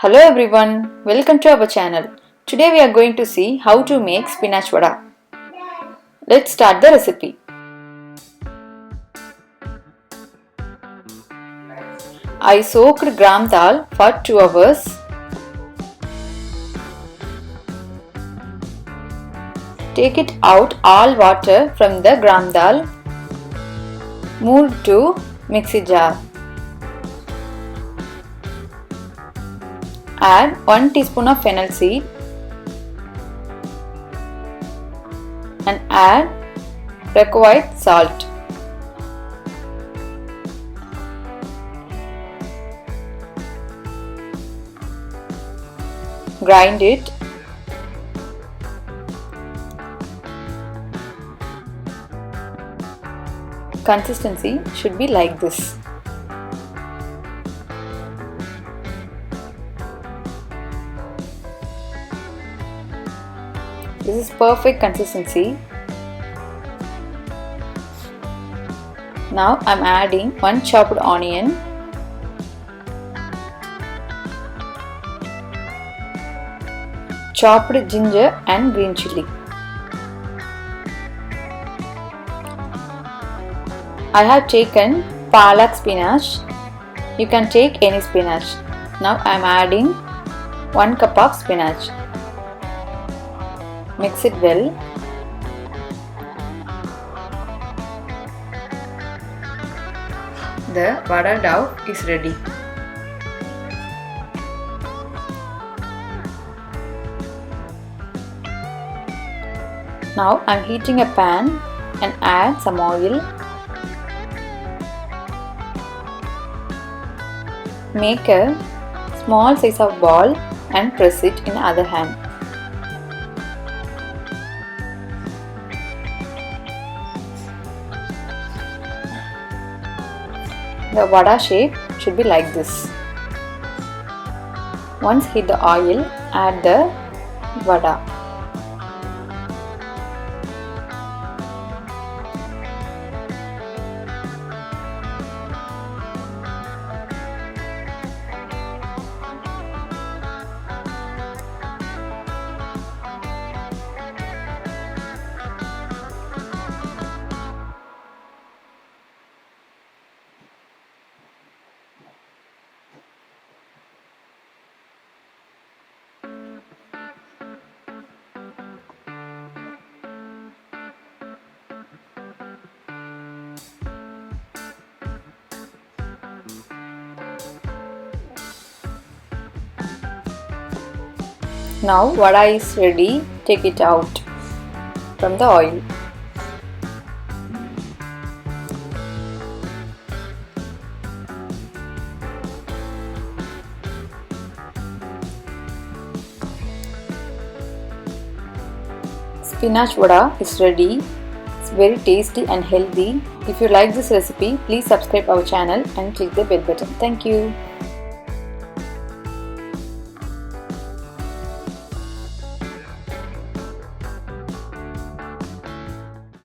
Hello everyone, welcome to our channel. Today we are going to see how to make spinach vada. Let's start the recipe. I soaked gram dal for 2 hours. Take it out all water from the gram dal. Move to mixie jar. Add 1 teaspoon of fennel seed and add required salt. Grind it. Consistency should be like this. This is perfect consistency. Now I am adding 1 chopped onion, chopped ginger and green chilli. I have taken palak spinach. You can take any spinach. Now I am adding 1 cup of spinach. Mix it well. The vada dough is ready. Now I am heating a pan and add some oil. Make a small size of ball and press it in other hand. The vada shape should be like this. Once heat the oil, add the vada. Now vada is ready. Take it out from the oil. Spinach vada is ready. It's very tasty and healthy. If you like this recipe, please subscribe our channel and click the bell button. Thank you.